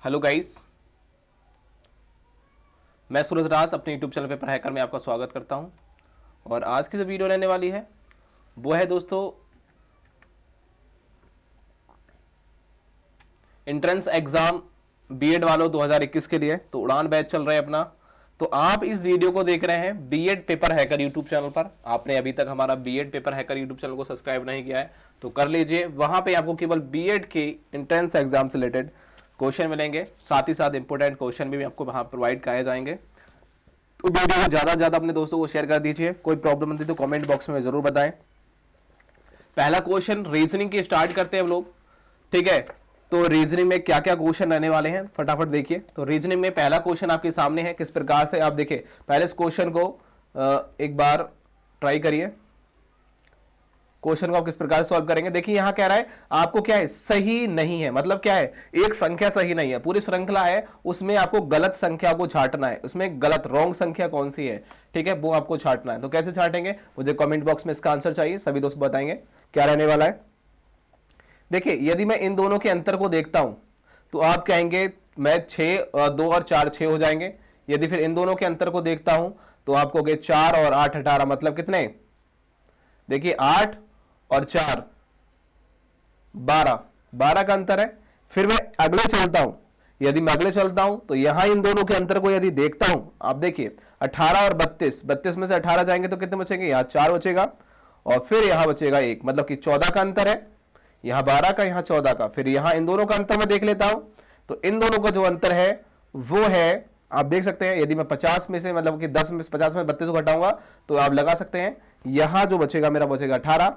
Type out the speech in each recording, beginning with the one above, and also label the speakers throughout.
Speaker 1: Hello guys, मैं सूरज राज अपने YouTube channel paper hacker में आपका स्वागत करता हूं। और आज की जो वीडियो रहने वाली है वो है दोस्तों एंट्रेंस एग्जाम बीएड वालों 2021 के लिए। तो उड़ान बैच चल रहा है अपना। तो आप इस वीडियो को देख रहे हैं BEd paper hacker YouTube channel पर। आपने अभी तक हमारा BEd paper hacker YouTube channel को सब्सक्राइब नहीं किया है तो कर लीजिए। वहां पे आपको केवल बीएड के एंट्रेंस एग्जाम से रिलेटेड क्वेश्चन मिलेंगे, साथ ही साथ इंपोर्टेंट क्वेश्चन भी आपको वहां प्रोवाइड कराए जाएंगे। तो वीडियो को ज्यादा से ज्यादा अपने दोस्तों को शेयर कर दीजिए। कोई प्रॉब्लम होती तो कमेंट बॉक्स में जरूर बताएं। पहला क्वेश्चन रीजनिंग की स्टार्ट करते हैं हम लोग, ठीक है। तो रीजनिंग में क्या क्या क्वेश्चन रहने वाले हैं फटाफट देखिए। तो रीजनिंग में पहला क्वेश्चन आपके सामने है, किस प्रकार से आप देखिए। पहले इस क्वेश्चन को एक बार ट्राई करिए। क्वेश्चन को आप किस प्रकार सॉल्व करेंगे, देखिए यहां कह रहा है आपको क्या है, सही नहीं है। मतलब क्या है, एक संख्या सही नहीं है। पूरी श्रृंखला है, उसमें आपको गलत संख्या को छांटना है। उसमें गलत रॉन्ग संख्या कौन सी है, ठीक है, वो आपको छांटना है। तो कैसे छांटेंगे, मुझे कमेंट बॉक्स में इसका आंसर चाहिए। सभी दोस्त बताएंगे क्या रहने वाला है। देखिए यदि मैं इन दोनों के अंतर को देखता हूं तो आप कहेंगे मैं 6 2 और 4 6 हो जाएंगे। यदि फिर इन दोनों के अंतर को देखता हूं तो आप कहोगे 4 और 8 18, मतलब कितने, देखिए 8 और 4 12, 12 का अंतर है। फिर मैं अगले चलता हूं, यदि मैं अगले चलता हूं तो यहां इन दोनों के अंतर को यदि देखता हूं, आप देखिए 18 और 32, 32 में से 18 जाएंगे तो कितने बचेंगे, यहां 4 बचेगा और फिर यहां बचेगा 1, मतलब कि 14 का अंतर है। यहां 12 का, यहां 14 का। फिर यहां इन दोनों का अंतर मैं देख लेता हूं तो इन दोनों का जो अंतर है वो है, आप देख सकते हैं, यदि मैं 50 में से मतलब कि 10 में 50 में 32 को घटाऊंगा तो आप लगा सकते हैं यहां जो बचेगा मेरा बचेगा 18,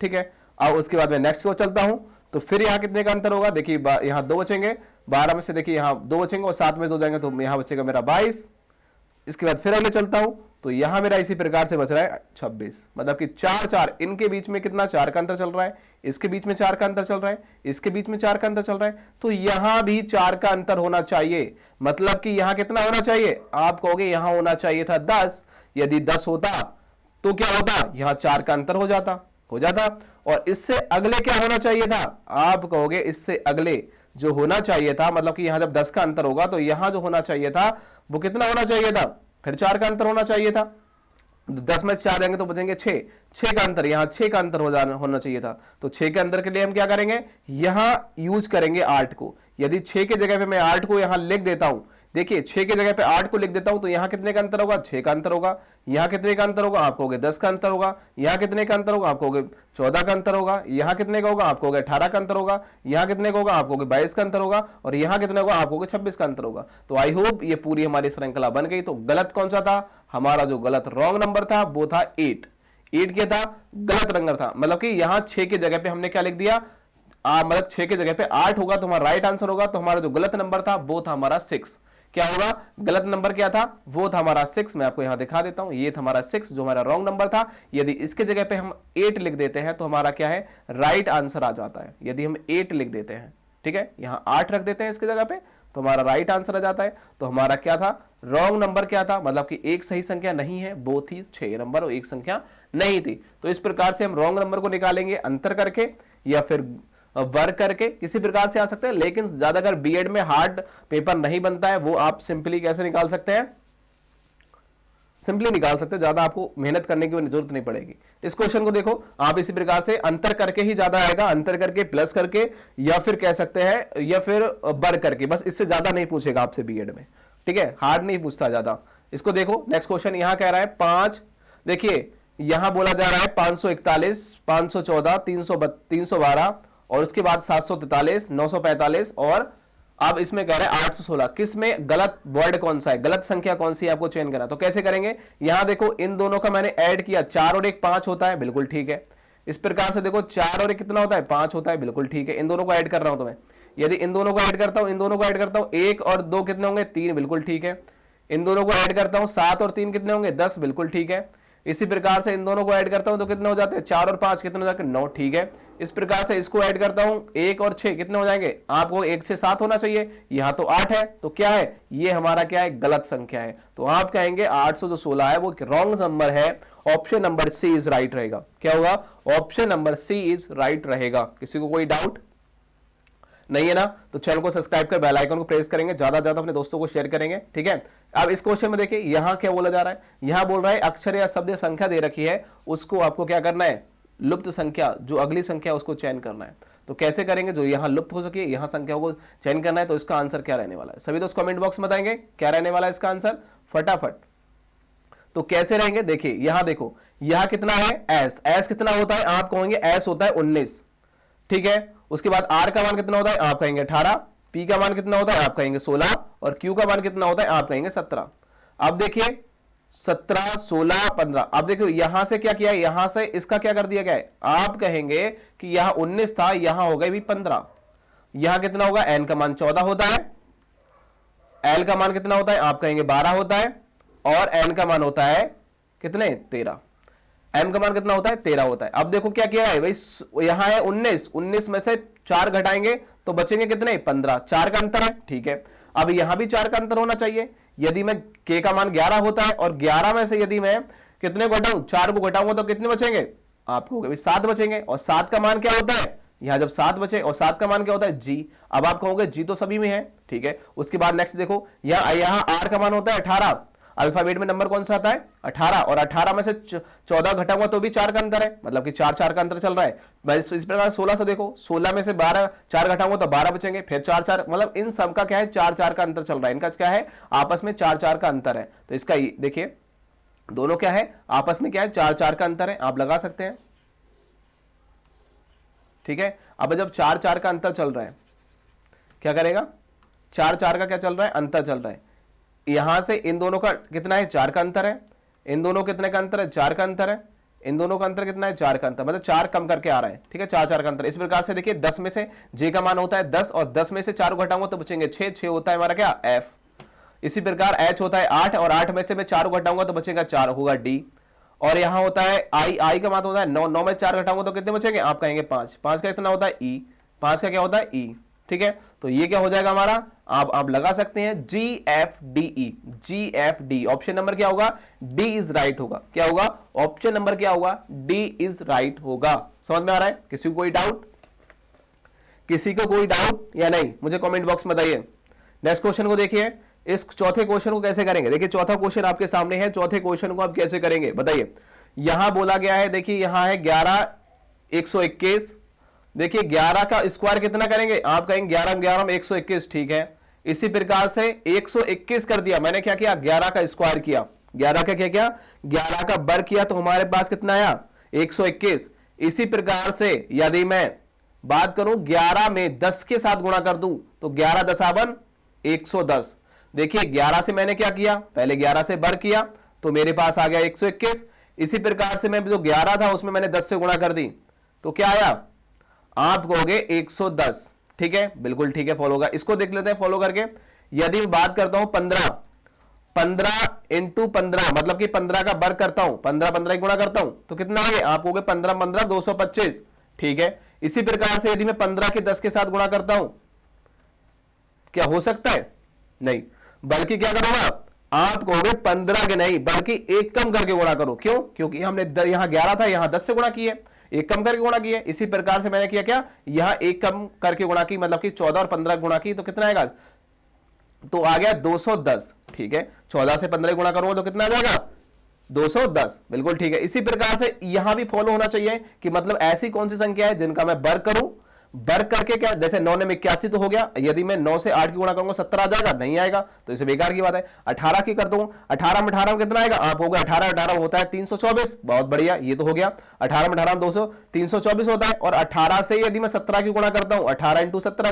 Speaker 1: ठीक है। अब उसके बाद मैं नेक्स्ट को चलता हूं तो फिर यहां कितने का अंतर होगा, देखिए यहां 2 बचेंगे, 12 में से देखिए यहां 2 बचेंगे और 7 में 2 जाएंगे तो यहां बचेगा मेरा 22। इसके बाद फिर अगले चलता हूं तो यहां मेरा इसी प्रकार से बच रहा है 26, मतलब कि 4 4, इनके बीच में कितना 4 का अंतर चल रहा है, इसके बीच में 4 का अंतर चल रहा है, इसके बीच में 4 का अंतर चल रहा है। तो यहां भी 4 का अंतर होना चाहिए, मतलब कि यहां कितना होना चाहिए, आप कहोगे यहां होना चाहिए था 10। यदि 10 होता तो क्या होता, यहां 4 का अंतर हो जाता। और इससे अगले क्या होना चाहिए था, आप कहोगे इससे अगले जो होना चाहिए था, मतलब कि यहां जब 10 का अंतर होगा तो यहां जो होना चाहिए था वो कितना होना चाहिए था, फिर 4 का अंतर होना चाहिए था। 10 में 4 जाएंगे तो बचेंगे 6, 6 का अंतर, यहां 6 का अंतर होना चाहिए था। तो 6 के अंतर के लिए हम क्या करेंगे, यहां यूज करेंगे 8 को। यदि 6 के जगह पे मैं 8 को यहां लिख देता हूं, देखिए 6 के जगह पे 8 को लिख देता हूं तो यहां कितने का अंतर होगा, 6 का अंतर होगा। यहां कितने का अंतर होगा, आप कहोगे 10 का अंतर होगा। यहां कितने का अंतर होगा, आप कहोगे 14 का अंतर होगा। यहां कितने का होगा, आप कहोगे 18 का अंतर होगा। यहां कितने का होगा, आप कहोगे 22 का अंतर होगा। और यहां कितने होगा, आप कहोगे 26 का अंतर होगा। तो आई होप ये पूरी हमारी श्रृंखला बन गई। तो गलत कौन सा था, हमारा जो गलत रॉन्ग नंबर था वो था 8। 8 क्या था, गलत नंबर था। मतलब कि यहां 6 की जगह पे हमने क्या लिख दिया, मतलब 6 की जगह पे 8 होगा तो हमारा राइट आंसर होगा। तो हमारा जो गलत नंबर था वो था हमारा 6। क्या होगा, गलत नंबर क्या था, वो था हमारा 6। मैं आपको यहां दिखा देता हूं, ये था हमारा 6 जो हमारा रॉन्ग नंबर था। यदि इसके जगह पे हम 8 लिख देते हैं तो हमारा क्या है, राइट आंसर आ जाता है। यदि हम 8 लिख देते हैं, ठीक है, यहां 8 रख देते हैं इसकी जगह पे तो हमारा राइट आंसर आ जाता है। तो हमारा क्या था, रॉन्ग नंबर क्या था, मतलब कि एक सही संख्या नहीं है, वो थी 6 नंबर और एक संख्या नहीं थी। तो इस प्रकार से हम रॉन्ग नंबर को निकालेंगे अंतर करके या फिर वर्क करके, किसी प्रकार से आ सकते हैं। लेकिन ज्यादातर बीएड में हार्ड पेपर नहीं बनता है, वो आप सिंपली कैसे निकाल सकते हैं, सिंपली निकाल सकते हैं, ज्यादा आपको मेहनत करने की जरूरत नहीं पड़ेगी। इस क्वेश्चन को देखो आप इसी प्रकार से अंतर करके ही ज्यादा आएगा, अंतर करके प्लस करके या फिर कह सकते हैं या फिर वर्क करके, बस इससे ज्यादा नहीं पूछेगा आपसे बीएड में, ठीक है, हार्ड नहीं पूछता ज्यादा। इसको देखो नेक्स्ट क्वेश्चन यहां कह रहा है 5, देखिए यहां बोला जा रहा है 541 514 312 और उसके बाद 743 945 और अब इसमें कह रहे हैं 816। किस में गलत वर्ड कौन सा है, गलत संख्या कौन सी है, आपको चयन करना। तो कैसे करेंगे, यहां देखो इन दोनों का मैंने ऐड किया, 4 और 1 5 होता है, बिल्कुल ठीक है। इस प्रकार से देखो 4 और 1 कितना होता है, 5 होता है, बिल्कुल ठीक है। इन दोनों को ऐड कर रहा हूं तो मैं, यदि इन दोनों को ऐड करता हूं, इन दोनों को ऐड करता हूं, 1 और 2 कितने होंगे, 3, बिल्कुल ठीक है। इन दोनों को ऐड करता हूं, 7 और 3 कितने होंगे, 10, बिल्कुल ठीक है। इसी प्रकार से इन दोनों को ऐड करता हूं तो कितने हो जाते हैं, 4 और 5 कितने हो जाते हैं, 9, ठीक है। इस प्रकार से इसको ऐड करता हूं, 1 और 6 कितने हो जाएंगे, आपको 1 से 7 होना चाहिए, यहां तो 8 है, तो क्या है, ये हमारा क्या है, गलत संख्या है। तो आप कहेंगे 816 है वो रॉन्ग नंबर है, option number C is right रहेगा। क्या होगा, option number C is right रहेगा। किसी को कोई डाउट, नहीं है ना, तो चैनल को सब्सक्राइब कर बेल आइकन को प्रेस करेंगे, ज्यादा से ज्यादा अपने दोस्तों को शेयर करेंगे, ठीक है। अब इस क्वेश्चन में देखिए यहां क्या बोला जा रहा है, यहां बोल रहा है अक्षर या शब्द संख्या दे रखी है, उसको आपको क्या करना है, लुप्त संख्या जो अगली संख्या उसको चयन करना है। तो कैसे करेंगे, जो यहां लुप्त हो सके यहां संख्या को चयन करना है। तो इसका आंसर क्या रहने वाला है, सभी दोस्त कमेंट बॉक्स में बताएंगे क्या रहने वाला है इसका आंसर फटाफट। तो कैसे रहेंगे, देखिए यहां देखो, यहां कितना है एस, एस कितना होता है आप कहेंगे एस होता है 19, ठीक है। उसके बाद आर का मान कितना होता है आप कहेंगे 18, पी का मान कितना होता है आप कहेंगे 16 और क्यू का मान कितना होता है आप कहेंगे 17। अब देखिए 17, 16, 15। अब देखो यहां से क्या किया है, यहां से इसका क्या कर दिया गया है, आप कहेंगे कि यहां 19 था, यहां हो गई भी 15। यहां कितना होगा, एन का मान 14 होता है, एल का मान कितना होता है आप कहेंगे 12 होता है, और एन का मान होता है कितने 13। एन का मान कितना होता है 13 होता है। अब देखो क्या किया है भाई, यहां है 19, 19 में से 4 घटाएंगे तो बचेंगे कितने 15, 4 का अंतर है, ठीक है। अब यहां भी 4 का अंतर होना चाहिए। यदि मैं के का मान 11 होता है और 11 में से यदि मैं कितने घटाऊं, 4 को घटाऊंगा तो कितने बचेंगे आपको 7 बचेंगे। और 7 का मान क्या होता है, यहां जब 7 बचे, और 7 का मान क्या होता है जी। अब आप कहोगे जी तो सभी में है, ठीक है। उसके बाद नेक्स्ट देखो यहां आर का मान होता है 18, अल्फाबेट में नंबर कौन सा आता है 18, और 18 में से 14 घटाऊंगा तो भी 4 का अंतर है, मतलब कि 4 4 का अंतर चल रहा है। इस प्रकार 16 से देखो, 16 में से 12 4 घटाऊंगा तो 12 बचेंगे, फिर 4 4, मतलब इन सब का क्या है 4 4 का अंतर चल रहा है, इनका क्या है आपस में 4 4 का अंतर है। तो इसका देखिए दोनों क्या है आपस में क्या है 4 4 का अंतर है, आप लगा सकते हैं, ठीक है। अब जब 4 4 का अंतर चल रहा है क्या करेगा, 4 4 का क्या चल रहा है अंतर चल रहा है, यहां से इन दोनों का कितना है 4 का अंतर है, इन दोनों कितने का अंतर है 4 का अंतर है, इन दोनों का अंतर कितना है 4 का अंतर, मतलब 4 कम करके आ रहा है, ठीक है 4 4 का अंतर। इस प्रकार से देखिए 10 में से जे का मान होता है 10, और 10 में से 4 घटाऊंगा तो बचेंगे 6, 6 होता है हमारा क्या एफ। इसी प्रकार एच होता है 8, और 8 में से मैं 4 घटाऊंगा तो बचेगा 4 होगा डी। और यहां होता है आई, आई का मान होता है 9, 9 में 4 घटाऊंगा तो कितने बचेंगे आप कहेंगे 5, 5 का कितना होता है ई, 5 का क्या होता है ई, ठीक है। तो ये क्या हो जाएगा हमारा, आप लगा सकते हैं जी एफ डी ई, जी एफ डी। ऑप्शन नंबर क्या होगा, डी इज राइट होगा, क्या होगा ऑप्शन नंबर क्या होगा, डी इज राइट होगा। समझ में आ रहा है, किसी को कोई डाउट, किसी को कोई डाउट या नहीं, मुझे कमेंट बॉक्स में बताइए। नेक्स्ट क्वेश्चन को देखिए, इस चौथे क्वेश्चन को कैसे करेंगे, देखिए चौथा क्वेश्चन आपके सामने है, चौथे क्वेश्चन को आप कैसे करेंगे बताइए। यहां बोला गया है, देखिए यहां है 11 121, देखिए 11 का स्क्वायर कितना करेंगे आप कहेंगे 11 11 में 121, ठीक है। इसी प्रकार से 121 कर दिया, मैंने क्या किया 11 का स्क्वायर किया, 11 का क्या किया 11 का वर्ग किया, तो हमारे पास कितना आया 121। इसी प्रकार से यदि मैं बात करूं 11 में 10 के साथ गुणा कर दूं तो 11 दशावन 110। देखिए 11 से मैंने क्या किया, पहले 11 से वर्ग किया तो मेरे पास आ गया 121। इसी प्रकार से मैं जो 11 था उसमें मैंने 10 से गुणा कर दी तो क्या आया आप कहोगे 110, ठीक है बिल्कुल ठीक है फॉलो होगा। इसको देख लेते हैं फॉलो करके। यदि मैं बात करता हूं 15 इंटू 15 मतलब कि 15 का वर्ग करता हूं, 15 15 गुणा करता हूं तो कितना आ गया आप कहोगे 15 15 225, ठीक है। इसी प्रकार से यदि मैं 15 के 10 के साथ गुणा करता हूं क्या हो सकता है, नहीं, बल्कि क्या करूंगा आप कहोगे 15 के नहीं बल्कि एक कम करके गुणा करो। क्यों, क्योंकि हमने यहां 11 था यहां 10 से गुणा किए, एक कम करके गुणा किए। इसी प्रकार से मैंने किया क्या यहां एक कम करके गुणा की, मतलब कि 14 और 15 गुणा की तो कितना आएगा, तो आ गया 210, ठीक है। 14 से 15 गुणा करूंगा तो कितना आ जाएगा 210, बिल्कुल ठीक है। इसी प्रकार से यहां भी फॉलो होना चाहिए कि मतलब ऐसी कौन सी संख्या है जिनका मैं वर्ग करूं, वर्ग करके क्या, जैसे 9 ने 81 तो हो गया, यदि मैं 9 से 8 की गुणा करूंगा 70 आ जाएगा, नहीं आएगा तो इसे बेकार की बात है। 18 की कर दूं, 18 में 18 में कितना आएगा आप होगा 18 18 होता है 324, बहुत बढ़िया ये तो हो गया। 18 में 18 200 324 होता है। और 18 से यदि मैं 17 की गुणा करता हूं, 18 इंटू 17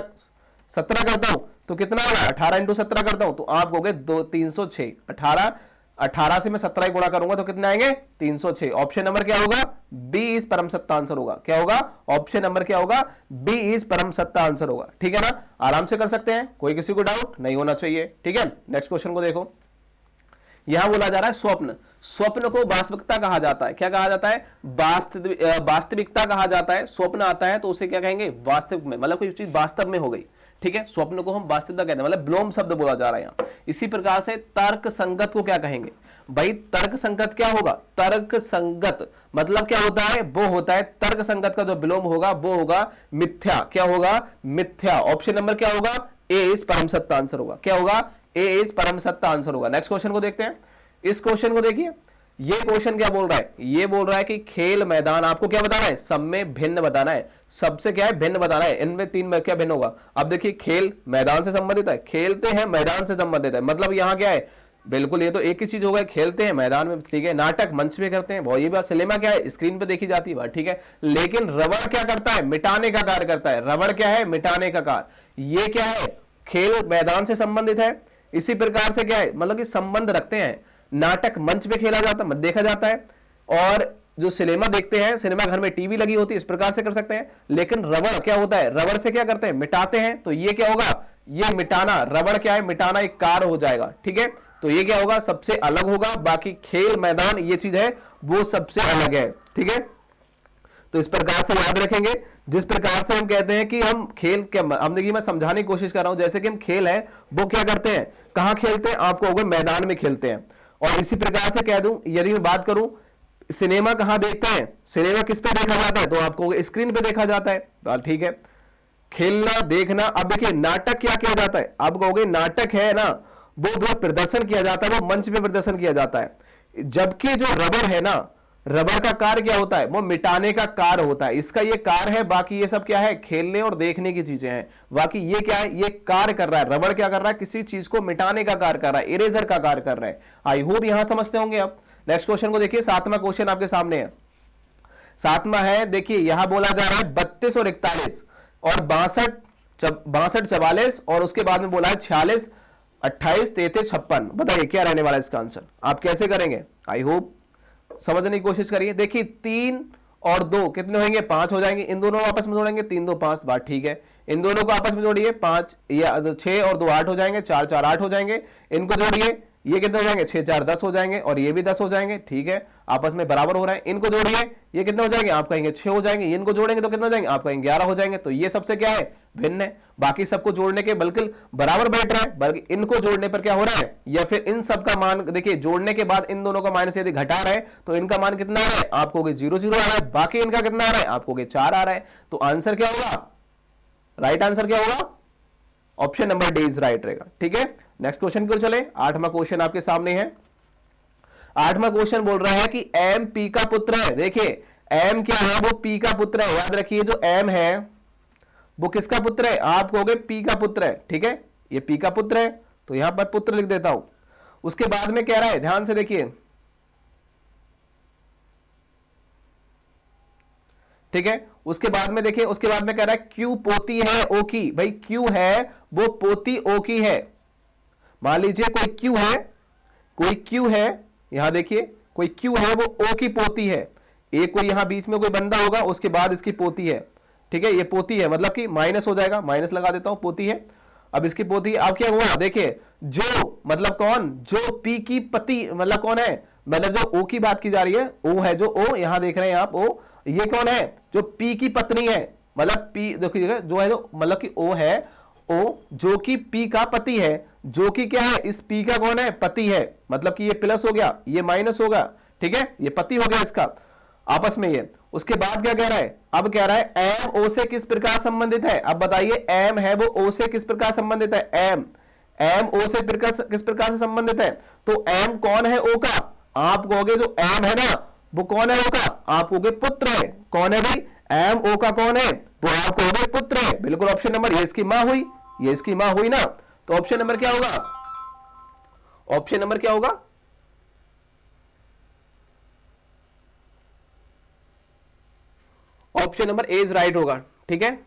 Speaker 1: करता हूं तो कितना आएगा, 18 इंटू 17 करता हूं तो आप कहोगे 306। 18 से मैं 17 गुणा करूंगा तो कितने आएंगे 306। ऑप्शन नंबर क्या होगा, बी इज परम सत्ता आंसर होगा। क्या होगा, ऑप्शन नंबर क्या होगा, बी इज परम सत्ता आंसर होगा, ठीक है ना। आराम से कर सकते हैं, कोई किसी को डाउट नहीं होना चाहिए, ठीक है। नेक्स्ट क्वेश्चन को देखो, यहां बोला जा रहा है स्वप्न, स्वप्न को वास्तविकता कहा जाता है। क्या कहा जाता है, वास्तविकता कहा जाता है। स्वप्न आता है तो उसे क्या कहेंगे वास्तविक में, मतलब कोई चीज वास्तव में हो गई, ठीक है। स्वप्न को हम वास्तविकता कहते हैं, मतलब ब्लोम शब्द बोला जा रहा है यहां। इसी प्रकार से तर्क संगत को क्या कहेंगे, भाई तर्क संगत क्या होगा, तर्क संगत मतलब क्या होता है, वो होता है तर्क संगत का जो विलोम होगा वो होगा मिथ्या। क्या होगा, मिथ्या। ऑप्शन नंबर क्या होगा, ए इज परम सत्य आंसर होगा। क्या होगा, ए इज परम सत्य आंसर होगा। नेक्स्ट क्वेश्चन को देखते हैं। इस क्वेश्चन को देखिए, ये क्वेश्चन क्या बोल रहा है, ये बोल रहा है कि खेल मैदान आपको क्या बताना है, सब में भिन्न बताना है। सबसे क्या है, भिन्न बताना है। इनमें तीन में क्या भिन्न होगा। अब देखिए खेल मैदान से संबंधित है, खेलते हैं मैदान से संबंधित है, मतलब यहां क्या है, बिल्कुल ये तो एक ही चीज हो गई, खेलते हैं मैदान में, ठीक है। नाटक मंच पे करते हैं, बहुत ये बात। सिनेमा क्या है, स्क्रीन पे देखी जाती है बात, ठीक है। लेकिन रबड़ क्या करता है, मिटाने का कार्य करता है। रबड़ क्या है, मिटाने का कार्य। ये क्या है, खेल मैदान से संबंधित है। इसी प्रकार से क्या है, मतलब कि संबंध रखते हैं। नाटक मंच पे खेला जाता है, देखा जाता है। और जो सिनेमा देखते हैं, सिनेमा घर में टीवी लगी होती है, इस प्रकार से कर सकते हैं। लेकिन रबड़ क्या होता है, रबड़ से क्या करते हैं, मिटाते हैं। तो ये क्या होगा, ये मिटाना, रबड़ क्या है, मिटाना एक कार्य हो जाएगा, ठीक है। तो ये क्या होगा, सबसे अलग होगा। बाकी खेल मैदान ये चीज है वो सबसे अलग है, ठीक है। तो इस प्रकार से याद रखेंगे। जिस प्रकार से हम कहते हैं कि हम खेल क्या, हम देखिए मैं समझाने की कोशिश कर रहा हूं। जैसे कि हम खेल है वो क्या करते हैं, कहां खेलते हैं, आपको होगा मैदान में खेलते हैं। और इसी प्रकार से कह दूं, यदि मैं बात करूं सिनेमा कहां देखते हैं, सिनेमा किस पे देखा जाता है, तो आपको स्क्रीन पे देखा जाता है, ठीक है। खेलना देखना। अब देखिए नाटक क्या किया जाता है, आप कहोगे नाटक है ना, वो प्रदर्शन किया जाता है, वो मंच पे प्रदर्शन किया जाता है। जबकि जो रबड़ है ना, रबड़ का कार्य क्या होता है, वो मिटाने का कार्य होता है। इसका ये कार्य है, बाकी ये सब क्या है, खेलने और देखने की चीजें हैं। बाकी ये क्या है, ये कार्य कर रहा है। रबड़ क्या कर रहा है, किसी चीज को मिटाने का कार्य कर रहा है, इरेजर का कार्य कर रहा है। आई होप यहां समझते होंगे आप। नेक्स्ट क्वेश्चन को देखिए, 7वां क्वेश्चन आपके सामने है। 7वां है, देखिए यहां बोला जा रहा है 32 और 41 और 62 44 और उसके बाद में बोला है 46 28 33 56। बताइए क्या रहने वाला है इसका आंसर, आप कैसे करेंगे। आई होप समझने की कोशिश करिए। देखिए 3 और 2 कितने होंगे, 5 हो जाएंगे। इन दोनों आपस में जोड़ेंगे, 3 2 5, बात ठीक है। इन दोनों को आपस में जोड़िए, 5 या 6 और 2 8 हो जाएंगे, 4 4 8 हो जाएंगे। इनको जोड़िए, ये कितने हो जाएंगे, 6 4 10 हो जाएंगे और ये भी 10 हो जाएंगे, ठीक है। आपस में बराबर हो रहा है। इनको जोड़िए, ये कितने हो जाएंगे, आप कहेंगे 6 हो जाएंगे। इनको जोड़ेंगे तो कितने हो जाएंगे, आप कहेंगे 11 हो जाएंगे। तो ये सबसे क्या है, भिन्न है। बाकी सबको जोड़ने के बिल्कुल बराबर बैठ रहा है, बल्कि इनको जोड़ने पर क्या हो रहा है, या फिर इन सब का मान देखिए, जोड़ने के बाद इन दोनों का माइनस यदि घटा रहा है तो इनका मान कितना आ रहा है, आपको 0 0 आ रहा है। बाकी इनका कितना आ रहा है, आपको 4 आ रहा है। तो आंसर क्या होगा, राइट आंसर क्या होगा, option number D is right रहेगा, ठीक है। नेक्स्ट क्वेश्चन की ओर चले। 8वां क्वेश्चन आपके सामने है। 8वां क्वेश्चन बोल रहा है कि एम पी का पुत्र है। देखिए एम क्या है, वो पी का पुत्र है। याद रखिए जो एम है वो किसका पुत्र है, आप कहोगे पी का पुत्र है, ठीक है। ये पी का पुत्र है, तो यहां पर पुत्र लिख देता हूं। उसके बाद में कह रहा है, ध्यान से देखिए, ठीक है। उसके बाद में देखिए, उसके बाद में कह रहा है क्यू पोती है ओ की। भाई क्यू है वो पोती ओ की है। मान लीजिए कोई क्यू है, कोई क्यू है, यहां देखिए कोई क्यू है वो ओ की पोती है। एक कोई यहां बीच में कोई बंदा होगा, उसके बाद इसकी पोती है, ठीक है। ये पोती है मतलब कि माइनस हो जाएगा, माइनस लगा देता हूं, पोती है। अब इसकी पोती, अब क्या हुआ, देखिए जो मतलब कौन, जो पी की पति मतलब कौन है, मतलब जो ओ की बात की जा रही है, ओ है जो ओ, यहां देख रहे हैं आप ओ, ये कौन है, जो पी की पत्नी है। मतलब पी देखिए जो है, जो मतलब कि ओ है, ओ जो कि पी का पति है, जो कि क्या है, इस पी का कौन है, पति है। मतलब कि ये प्लस हो गया, ये माइनस होगा, ठीक है। ये पति हो गया इसका आपस में ये। उसके बाद क्या कह रहा है, अब कह रहा है एम ओ से किस प्रकार संबंधित है। अब बताइए एम है वो ओ से किस प्रकार संबंधित है, एम ओ से किस प्रकार से संबंधित है। तो एम कौन है ओ का, आप कहोगे जो एम है ना वो कौन है ओ का, आप कहोगे पुत्र है। कौन है भाई, एम ओ का कौन है, वो आप कहोगे पुत्र है। बिल्कुल ऑप्शन नंबर, ये इसकी मां हुई, ये इसकी मां हुई ना। तो ऑप्शन नंबर क्या होगा, ऑप्शन नंबर क्या होगा, option number A is right होगा, ठीक है।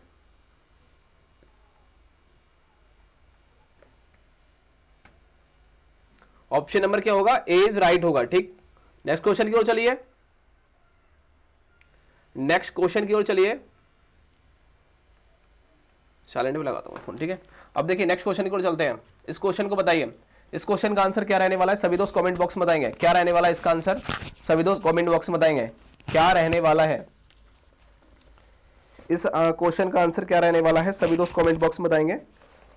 Speaker 1: ऑप्शन नंबर क्या होगा, ए इज राइट होगा, ठीक। नेक्स्ट क्वेश्चन की ओर चलिए, नेक्स्ट क्वेश्चन की ओर चलिए। साइलेंट में लगाता हूं फोन, ठीक है। अब देखिए नेक्स्ट क्वेश्चन की ओर चलते हैं। इस क्वेश्चन को बताइए, इस क्वेश्चन का आंसर क्या रहने वाला है, सभी दोस्त कमेंट बॉक्स में बताएंगे क्या रहने वाला है इसका आंसर। सभी दोस्त कमेंट बॉक्स में बताएंगे क्या रहने वाला है इस क्वेश्चन का आंसर, क्या रहने वाला है। सभी दोस्त कमेंट बॉक्स में बताएंगे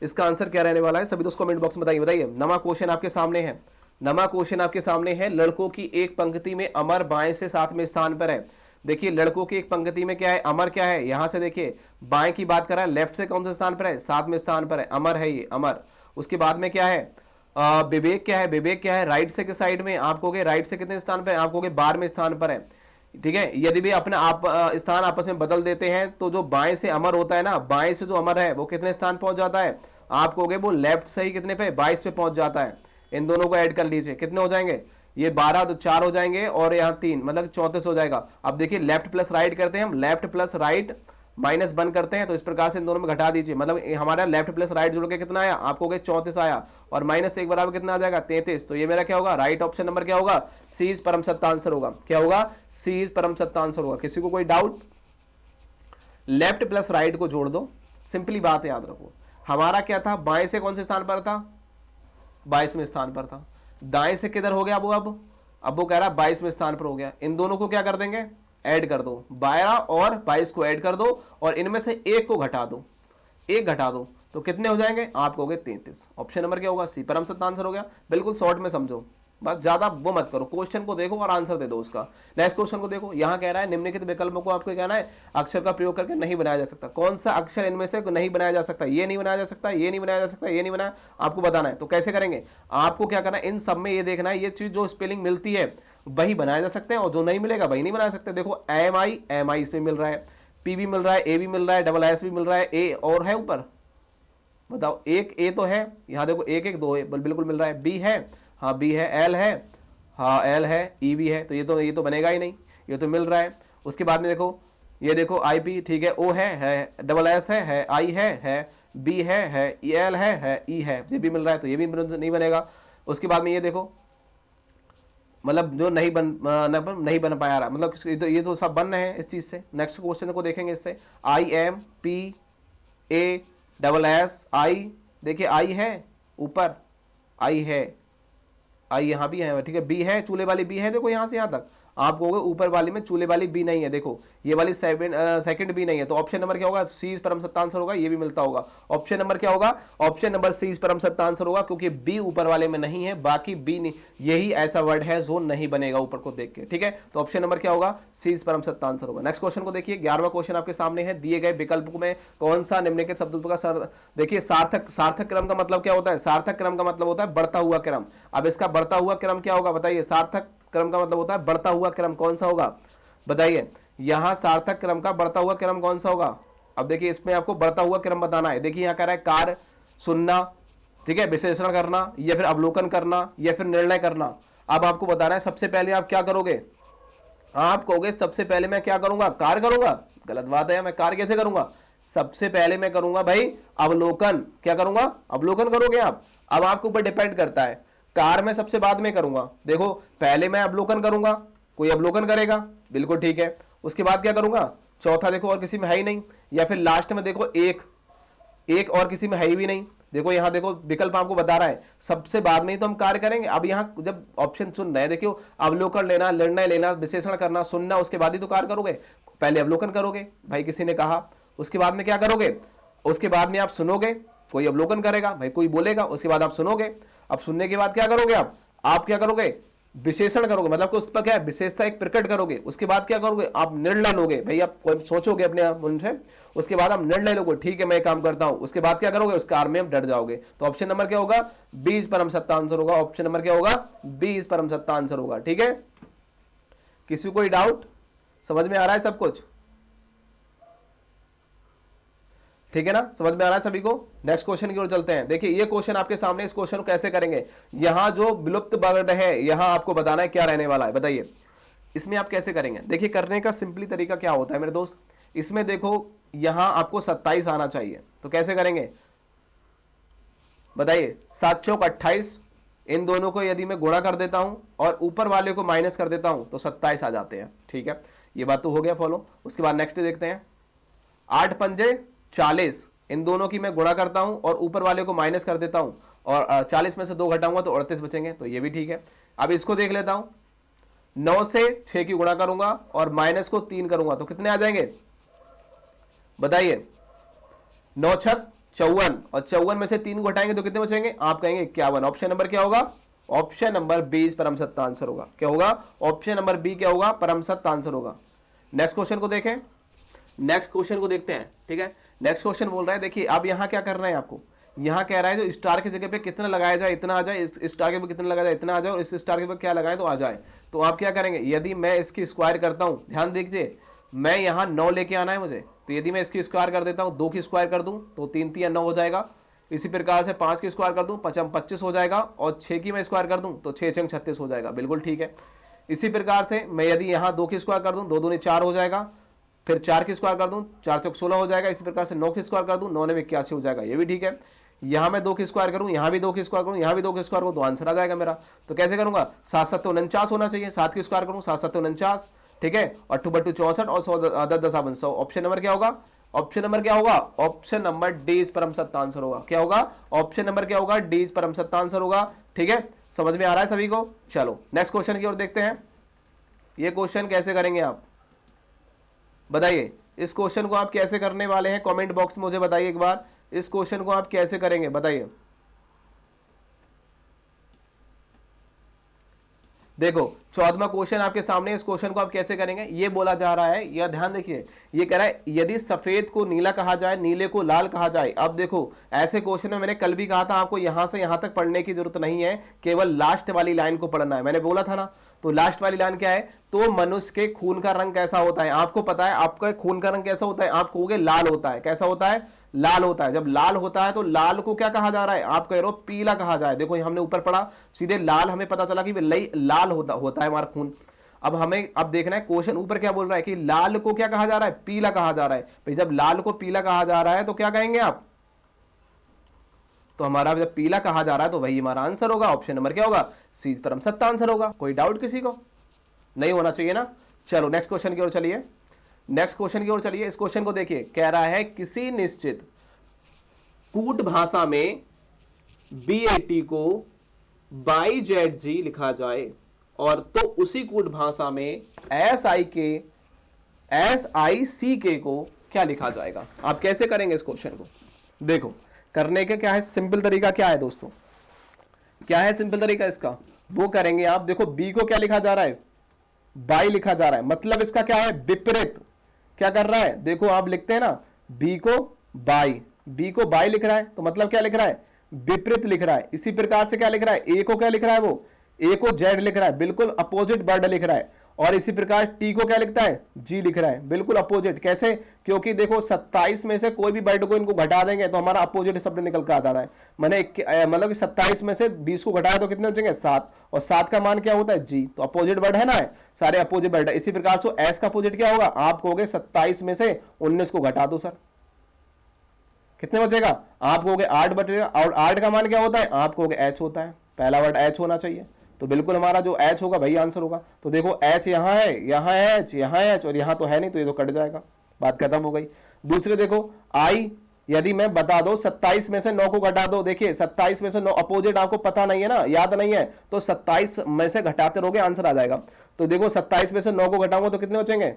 Speaker 1: इसका आंसर क्या रहने वाला है। सभी दोस्त कमेंट बॉक्स में बताइए। बताइए नवा क्वेश्चन आपके सामने है, नमा क्वेश्चन आपके सामने है, लड़कों की एक पंक्ति में अमर बाएं से 7वें स्थान पर है। देखिए लड़कों की एक पंक्ति में क्या है, अमर क्या है, यहां से देखिए बाएं की बात कर रहा है, लेफ्ट से कौन से स्थान पर है, 7वें स्थान पर है, अमर है ये, अमर। उसके बाद में क्या है, विवेक क्या है, विवेक क्या है, राइट से किस साइड में, आप कहोगे राइट से कितने स्थान पर है, आप कहोगे 12वें स्थान पर है। ठीक है, यदि भी अपना आप स्थान आपस में बदल देते हैं तो जो बाएं से अमर होता है ना, बाएं से जो अमर है वो कितने स्थान पहुंच जाता है, आप कहोगे वो लेफ्ट से ही कितने पे, 22 पे पहुंच जाता है। इन दोनों को ऐड कर लीजिए, कितने हो जाएंगे, ये 12 तो 4 हो जाएंगे और यहाँ 3, मतलब 34 हो जाएगा। अब देखिए लेफ्ट प्लस राइट करते हैं हम, लेफ्ट प्लस राइट माइनस 1 करते हैं, तो इस प्रकार से इन दोनों में घटा दीजिए, मतलब हमारा लेफ्ट प्लस राइट जुड़ के कितना आया, आपको 34 आया, और माइनस 1 बराबर कितना आ जाएगा, 33। तो ये मेरा क्या होगा, राइट ऑप्शन नंबर क्या होगा, सी इज परम सत्य आंसर होगा। क्या होगा, सी इज परम सत्य आंसर होगा। किसी को कोई डाउट, लेफ्ट प्लस राइट को जोड़ दो, सिंपली बात याद रखो। हमारा क्या था, बाएं से कौन से स्थान पर था, 22वें स्थान पर था, दाएं से किधर हो गया वो, अब वो कह रहा है 22वें स्थान पर हो गया। इन दोनों को क्या कर देंगे, ऐड कर दो, 12 और 22 को ऐड कर दो और इनमें से एक को घटा दो, एक घटा दो, तो कितने हो जाएंगे, आप कहोगे 33। ऑप्शन नंबर क्या होगा, सी परम सत्य आंसर हो गया। बिल्कुल शॉर्ट में समझो, बस ज्यादा वो मत करो, क्वेश्चन को देखो और आंसर दे दो उसका। नेक्स्ट क्वेश्चन को देखो, यहां कह रहा है निम्नलिखित विकल्पों को आपको कहना है अक्षर का प्रयोग करके नहीं बनाया जा सकता। कौन सा अक्षर इनमें से नहीं बनाया जा सकता, ये नहीं बनाया जा सकता, ये नहीं बनाया जा सकता, ये नहीं बनाया, आपको बताना है। तो कैसे करेंगे, आपको क्या करना है, इन सब में ये देखना है, ये चीज जो स्पेलिंग मिलती है वही बनाया जा सकते हैं और जो नहीं मिलेगा वही नहीं बना सकते। देखो एम आई इसमें मिल रहा है, पी भी मिल रहा है, ए भी मिल रहा है, डबल एस भी मिल रहा है, ए और है ऊपर, बताओ एक ए तो है, यहां देखो एक एक दो बिल्कुल मिल रहा है, बी है, हाँ बी है, एल है, हाँ एल है, ई भी है, तो ये तो बनेगा ही नहीं, ये तो मिल रहा है। उसके बाद में देखो, ये देखो आई पी, ठीक है, ओ है, डबल एस है, आई है, बी है, एल है, ई है, ये भी मिल रहा है, तो ये भी नहीं बनेगा। उसके बाद में ये देखो, मतलब जो नहीं बन पाया रहा, मतलब ये तो सब बन रहे हैं इस चीज से। नेक्स्ट क्वेश्चन को देखेंगे इससे, I M, P, A, double S, I, देखिए आई है ऊपर, आई है, आई यहाँ भी है, ठीक है, बी है, चूल्हे वाली बी है, देखो यहाँ से यहाँ तक, आप कहोगे ऊपर वाली में चूल्हे वाली बी नहीं है, देखो ये वाली सेकंड बी नहीं है, तो ऑप्शन नंबर क्या होगा, सी परम सत्य आंसर होगा। ये भी मिलता होगा, ऑप्शन नंबर क्या होगा, ऑप्शन नंबर सी परम सत्य आंसर होगा, क्योंकि बी ऊपर वाले में नहीं है, बाकी बी नहीं, यही ऐसा वर्ड है जो नहीं बनेगा ऊपर को देख के, ठीक है। तो ऑप्शन नंबर क्या होगा, सी परम सत्य आंसर होगा। नेक्स्ट क्वेश्चन को देखिए, 11वां क्वेश्चन आपके सामने है, दिए गए विकल्प में कौन सा निम्नलिखित शब्दों का देखिए सार्थक क्रम का मतलब क्या होता है, सार्थक क्रम का मतलब होता है बढ़ता हुआ क्रम। अब इसका बढ़ता हुआ क्रम क्या होगा, बताइए, सार्थक क्रम का मतलब होता है बढ़ता हुआ क्रम, कौन सा होगा बताइए, यहां सार्थक क्रम का बढ़ता हुआ क्रम कौन सा होगा। अब देखिए इसमें आपको बढ़ता हुआ क्रम बताना है। देखिए यहां कह रहा है कार्य, सुनना, ठीक है, विश्लेषण करना, या फिर अवलोकन करना, या फिर निर्णय करना। अब आपको बताना है सबसे पहले आप क्या करोगे, आप कहोगे सबसे पहले मैं क्या करूंगा, कार्य करूंगा, गलत बात है, मैं कार्य कैसे करूंगा, सबसे पहले मैं करूंगा भाई अवलोकन। क्या करूंगा, अवलोकन करोगे आप। अब आपके ऊपर डिपेंड करता है, कार में सबसे बाद में करूंगा, देखो पहले मैं अवलोकन करूंगा, कोई अवलोकन करेगा, बिल्कुल ठीक है, उसके बाद क्या करूंगा, चौथा देखो और किसी में है ही नहीं, या फिर लास्ट में देखो एक और किसी में है ही भी नहीं, देखो यहां देखो विकल्प आपको बता रहा है सबसे बाद में ही तो हम कार्य करेंगे। अब यहां जब ऑप्शन चुन रहे हैं, देखियो अवलोकन लेना, निर्णय लेना, विश्लेषण करना, सुनना, उसके बाद ही तो कार्य करोगे। पहले अवलोकन करोगे, भाई किसी ने कहा, उसके बाद में क्या करोगे, उसके बाद में आप सुनोगे, कोई अवलोकन करेगा, भाई कोई बोलेगा, उसके बाद आप सुनोगे। अब सुनने के बाद क्या करोगे, आप क्या करोगे, विशेषण करोगे, मतलब कि उस पर क्या है विशेषता एक प्रकट करोगे। उसके बाद क्या करोगे, आप निर्णय लोगे, भाई आप सोचोगे अपने आप मन से, उसके बाद आप निर्णय लोगे, ठीक है मैं काम करता हूं। उसके बाद क्या करोगे, उस कार्य में आप डट जाओगे। तो ऑप्शन नंबर क्या होगा, 20 परम सत्य आंसर होगा। ऑप्शन नंबर क्या होगा, 20 परम सत्य आंसर होगा। ठीक है, किसी कोई डाउट, समझ में आ रहा है सब कुछ, ठीक है ना, समझ में आ रहा है सभी को। नेक्स्ट क्वेश्चन की ओर चलते हैं। देखिए ये क्वेश्चन आपके सामने, इस क्वेश्चन को कैसे करेंगे, यहां जो विलुप्त वर्ड है यहां आपको बताना है क्या रहने वाला है, बताइए इसमें आप कैसे करेंगे। देखिए करने का सिंपली तरीका क्या होता है मेरे दोस्त, इसमें देखो यहां आपको 27 आना चाहिए, तो कैसे करेंगे बताइए, 7 चौक 28, इन दोनों को यदि मैं गुणा कर देता हूं और ऊपर वाले को माइनस कर देता हूं तो 27 आ जाते हैं। ठीक है, ये बात तो हो गया फॉलो। उसके बाद नेक्स्ट देखते हैं, 8 पंजे 40, इन दोनों की मैं गुणा करता हूं और ऊपर वाले को माइनस कर देता हूं और 40 में से 2 घटाऊंगा तो 38 बचेंगे, तो ये भी ठीक है। अब इसको देख लेता हूं, 9 से 6 की गुणा करूंगा और माइनस को 3 करूंगा तो कितने आ जाएंगे बताइए, 9 छक 54 और 54 में से 3 को घटाएंगे तो कितने बचेंगे, आप कहेंगे 51। ऑप्शन नंबर क्या होगा, ऑप्शन नंबर बी परम सत्य आंसर होगा। क्या होगा? ऑप्शन नंबर बी क्या होगा? परम सत्य आंसर होगा। नेक्स्ट क्वेश्चन को देखें, नेक्स्ट क्वेश्चन को देखते हैं। ठीक है, नेक्स्ट क्वेश्चन बोल रहा है, देखिए अब यहां क्या करना है आपको, यहां कह रहा है जो स्टार की जगह पे कितना लगाया जाए इतना आ जाए, इस स्टार के पे कितना लगाया जाए इतना आ जाए, और इस स्टार के पे क्या लगाए तो आ जाए। तो आप क्या करेंगे, यदि मैं इसकी स्क्वायर करता हूं, ध्यान दीजिए, मैं यहां 9 लेके आना है मुझे, तो यदि मैं इसकी स्क्वायर कर देता हूं, 2 की स्क्वायर कर दूं तो 3 3 9 हो जाएगा। इसी प्रकार से 5 की स्क्वायर कर दूं 5 25 हो जाएगा, और 6 की मैं स्क्वायर कर दूं तो 6 6 36 हो जाएगा। बिल्कुल ठीक है। इसी प्रकार से मैं यदि यहां 2 की स्क्वायर कर दूं, 2 दूनी 4 हो जाएगा, फिर 4 की स्क्वायर कर दूं 4 चौक 16 हो जाएगा। इसी प्रकार से 9 की स्क्वायर कर दूं 9 में 81 हो जाएगा, ये भी ठीक है। यहां मैं 2 की स्क्वायर करूं, यहां भी 2 की स्क्वायर करूं, यहां भी 2 की स्क्वायर करूं तो आंसर आ जाएगा मेरा। तो कैसे करूंगा, 7 7 49 होना चाहिए, 7 की स्क्वायर करूं 7 7 49, ठीक है, और 2 2 64 और 100 10 10 100। ऑप्शन नंबर क्या होगा? ऑप्शन नंबर क्या होगा? ऑप्शन नंबर डी परम सत्य आंसर होगा। क्या होगा? ऑप्शन नंबर क्या होगा? डी परम सत्य आंसर होगा। ठीक है, समझ में आ रहा है सभी को? चलो नेक्स्ट क्वेश्चन की ओर देखते हैं। ये क्वेश्चन कैसे करेंगे आप बताइए, इस क्वेश्चन को आप कैसे करने वाले हैं? कमेंट बॉक्स में मुझे बताइए एक बार, इस क्वेश्चन को आप कैसे करेंगे बताइए। देखो 14वां क्वेश्चन आपके सामने, इस क्वेश्चन को आप कैसे करेंगे ये बोला जा रहा है, यह ध्यान देखिए, ये कह रहा है यदि सफेद को नीला कहा जाए, नीले को लाल कहा जाए। अब देखो ऐसे क्वेश्चन में मैंने कल भी कहा था आपको यहां से यहां तक पढ़ने की जरूरत नहीं है, केवल लास्ट वाली लाइन को पढ़ना है, मैंने बोला था ना। तो लास्ट वाली लाइन क्या है, तो मनुष्य के खून का रंग कैसा होता है? आपको पता है आपका खून का रंग कैसा होता है? आप कहोगे लाल होता है। कैसा होता है? लाल होता है। जब लाल होता है तो लाल को क्या कहा जा रहा है? आप कह रहे हो पीला कहा जाए। देखो हमने ऊपर पढ़ा सीधे लाल, हमें पता चला कि लाल होता है हमारा खून। अब हमें अब देखना है क्वेश्चन ऊपर क्या बोल रहा है कि लाल को क्या कहा जा रहा है? पीला कहा जा रहा है। भाई जब लाल को पीला कहा जा रहा है तो क्या कहेंगे आप? तो हमारा जब पीला कहा जा रहा है तो वही हमारा आंसर होगा। ऑप्शन नंबर क्या होगा? सी परम सत्य आंसर होगा। कोई डाउट किसी को? नहीं होना चाहिए ना। चलो नेक्स्ट क्वेश्चन की ओर चलिए, नेक्स्ट क्वेश्चन की ओर चलिए। इस क्वेश्चन को देखिए, कह रहा है किसी निश्चित कूट भाषा में BAT को BYZG लिखा जाए, और तो उसी कूट भाषा में SICK को क्या लिखा जाएगा? आप कैसे करेंगे इस क्वेश्चन को? देखो करने का क्या है सिंपल तरीका, क्या है दोस्तों, क्या है सिंपल तरीका इसका? वो करेंगे आप, देखो बी को क्या लिखा जा रहा है? बाई लिखा जा रहा है, मतलब इसका क्या है? विपरीत। क्या कर रहा है? देखो आप लिखते हैं ना बी को बाई, बी को बाई लिख रहा है तो मतलब क्या लिख रहा है? विपरीत लिख रहा है। इसी प्रकार से क्या लिख रहा है? ए को क्या लिख रहा है? वो ए को जेड लिख रहा है, बिल्कुल अपोजिट वर्ड लिख रहा है। और इसी प्रकार टी को क्या लिखता है? जी लिख रहा है, बिल्कुल अपोजिट। कैसे? क्योंकि देखो 27 में से कोई भी वर्ड को इनको घटा देंगे तो हमारा अपोजिट शब्द निकल कर आ जा रहा है। मतलब कि 27 में से 20 को घटाया तो कितने बचेंगे? 7, और 7 का मान क्या होता है? जी। तो अपोजिट वर्ड है ना, है सारे अपोजिट वर्ड है। इसी प्रकार से एस का अपोजिट क्या होगा? आप कहोगे 27 में से 19 को घटा दो सर, कितने बचेगा? आप कहोगे 8 बचेगा। और 8 का मान क्या होता है? आप कहोगे एच होता है, पहला वर्ड एच होना चाहिए। तो बिल्कुल हमारा जो एच होगा वही आंसर होगा। तो देखो एच यहां है, यहां एच, यहां एच, और यहां तो है नहीं, तो ये तो कट जाएगा, बात खत्म हो गई। दूसरे देखो आई, यदि मैं बता दो 27 में से 9 को घटा दो, देखिए 27 में से 9 अपोजिट आपको पता नहीं है ना, याद नहीं है, तो 27 में से घटाते रहोगे आंसर आ जाएगा। तो देखो 27 में से 9 को घटाऊंगा तो कितने बचेंगे?